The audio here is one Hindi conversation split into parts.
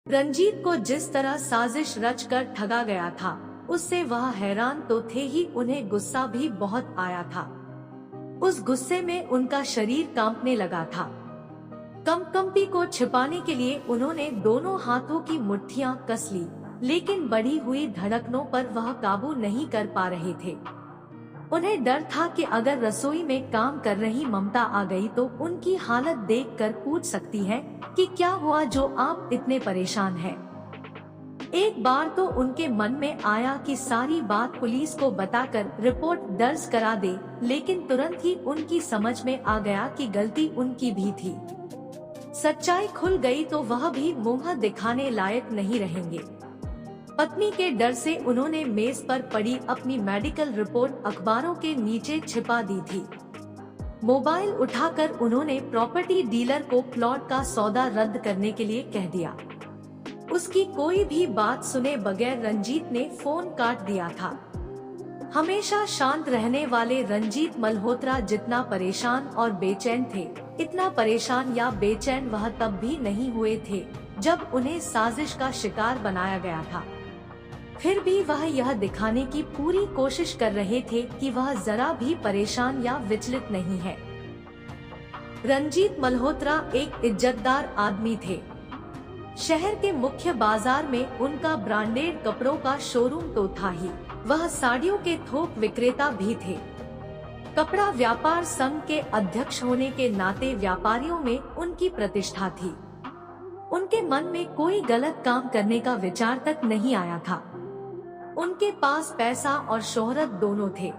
रंजीत को जिस तरह साजिश रचकर ठगा गया था, उससे वह हैरान तो थे ही, उन्हें गुस्सा भी बहुत आया था। उस गुस्से में उनका शरीर कांपने लगा था। कंपी को छिपाने के लिए उन्होंने दोनों हाथों की मुट्ठियां कस ली, लेकिन बढ़ी हुई धड़कनों पर वह काबू नहीं कर पा रहे थे। उन्हें डर था कि अगर रसोई में काम कर रही ममता आ गई तो उनकी हालत देखकर पूछ सकती है कि क्या हुआ जो आप इतने परेशान हैं। एक बार तो उनके मन में आया कि सारी बात पुलिस को बताकर रिपोर्ट दर्ज करा दे, लेकिन तुरंत ही उनकी समझ में आ गया कि गलती उनकी भी थी। सच्चाई खुल गई तो वह भी मुंह दिखाने लायक नहीं रहेंगे। पत्नी के डर से उन्होंने मेज पर पड़ी अपनी मेडिकल रिपोर्ट अखबारों के नीचे छिपा दी थी। मोबाइल उठाकर उन्होंने प्रॉपर्टी डीलर को प्लॉट का सौदा रद्द करने के लिए कह दिया। उसकी कोई भी बात सुने बगैर रंजीत ने फोन काट दिया था। हमेशा शांत रहने वाले रंजीत मल्होत्रा जितना परेशान और बेचैन थे, इतना परेशान या बेचैन वह तब भी नहीं हुए थे जब उन्हें साजिश का शिकार बनाया गया था। फिर भी वह यह दिखाने की पूरी कोशिश कर रहे थे कि वह जरा भी परेशान या विचलित नहीं है। रंजीत मल्होत्रा एक इज्जतदार आदमी थे। शहर के मुख्य बाजार में उनका ब्रांडेड कपड़ों का शोरूम तो था ही, वह साड़ियों के थोक विक्रेता भी थे। कपड़ा व्यापार संघ के अध्यक्ष होने के नाते व्यापारियों में उनकी प्रतिष्ठा थी। उनके मन में कोई गलत काम करने का विचार तक नहीं आया था। उनके पास पैसा और शोहरत दोनों थे।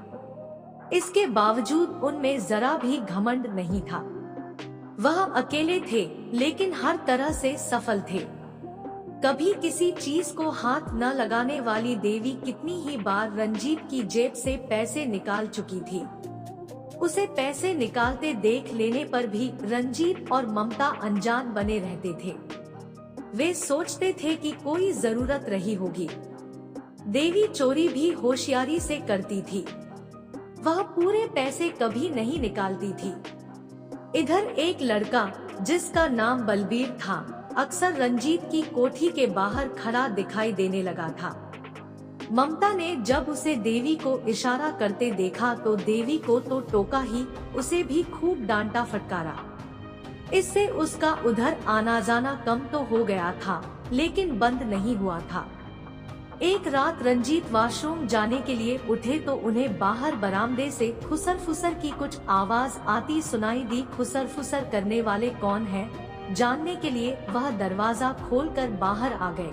इसके बावजूद उनमें जरा भी घमंड नहीं था। वह अकेले थे, लेकिन हर तरह से सफल थे। कभी किसी चीज को हाथ न लगाने वाली देवी कितनी ही बार रंजीत की जेब से पैसे निकाल चुकी थी। उसे पैसे निकालते देख लेने पर भी रंजीत और ममता अनजान बने रहते थे। वे सोचते थे कि कोई जरूरत रही होगी। देवी चोरी भी होशियारी से करती थी। वह पूरे पैसे कभी नहीं निकालती थी। इधर एक लड़का जिसका नाम बलबीर था, अक्सर रंजीत की कोठी के बाहर खड़ा दिखाई देने लगा था। ममता ने जब उसे देवी को इशारा करते देखा तो देवी को तो टोका ही, उसे भी खूब डांटा फटकारा। इससे उसका उधर आना जाना कम तो हो गया था, लेकिन बंद नहीं हुआ था। एक रात रंजीत वॉशरूम जाने के लिए उठे तो उन्हें बाहर बरामदे से खुसर फुसर की कुछ आवाज आती सुनाई दी। खुसर फुसर करने वाले कौन हैं, जानने के लिए वह दरवाजा खोलकर बाहर आ गए।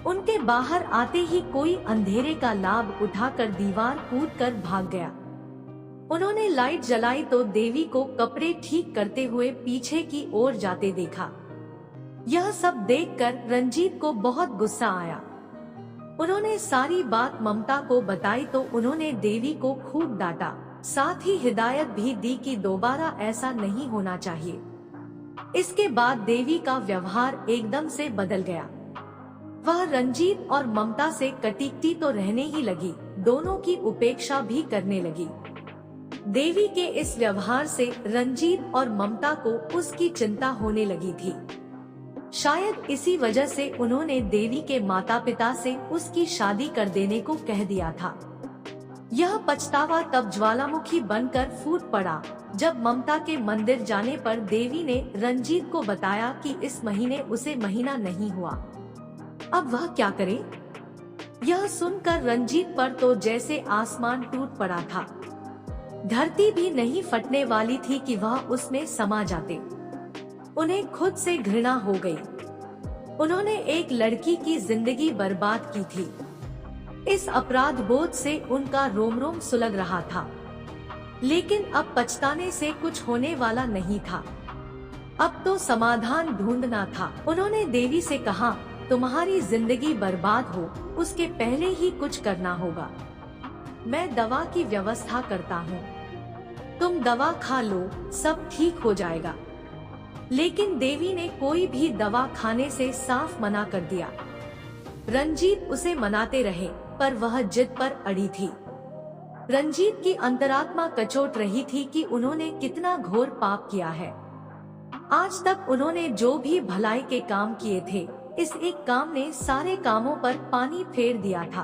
उनके बाहर आते ही कोई अंधेरे का लाभ उठाकर दीवार कूदकर भाग गया। उन्होंने लाइट जलाई तो देवी को कपड़े ठीक करते हुए पीछे की ओर जाते देखा। यह सब देखकर रंजीत को बहुत गुस्सा आया। उन्होंने सारी बात ममता को बताई तो उन्होंने देवी को खूब डांटा, साथ ही हिदायत भी दी कि दोबारा ऐसा नहीं होना चाहिए। इसके बाद देवी का व्यवहार एकदम से बदल गया। वह रंजीत और ममता से कटीकटी तो रहने ही लगी, दोनों की उपेक्षा भी करने लगी। देवी के इस व्यवहार से रंजीत और ममता को उसकी चिंता होने लगी थी। शायद इसी वजह से उन्होंने देवी के माता पिता से उसकी शादी कर देने को कह दिया था। यह पछतावा तब ज्वालामुखी बनकर फूट पड़ा जब ममता के मंदिर जाने पर देवी ने रंजीत को बताया कि इस महीने उसे महीना नहीं हुआ। अब वह क्या करे? यह सुनकर रंजीत पर तो जैसे आसमान टूट पड़ा था। धरती भी नहीं फटने वाली थी कि वह उसमें समा जाते। उन्हें खुद से घृणा हो गई। उन्होंने एक लड़की की जिंदगी बर्बाद की थी। इस अपराध बोध से उनका रोम रोम सुलग रहा था, लेकिन अब पछताने से कुछ होने वाला नहीं था। अब तो समाधान ढूंढना था। उन्होंने देवी से कहा, तुम्हारी जिंदगी बर्बाद हो उसके पहले ही कुछ करना होगा। मैं दवा की व्यवस्था करता हूँ, तुम दवा खा लो, सब ठीक हो जाएगा। लेकिन देवी ने कोई भी दवा खाने से साफ मना कर दिया। रंजीत उसे मनाते रहे, पर वह जिद पर अड़ी थी। रंजीत की अंतरात्मा कचोट रही थी कि उन्होंने कितना घोर पाप किया है। आज तक उन्होंने जो भी भलाई के काम किए थे, इस एक काम ने सारे कामों पर पानी फेर दिया था।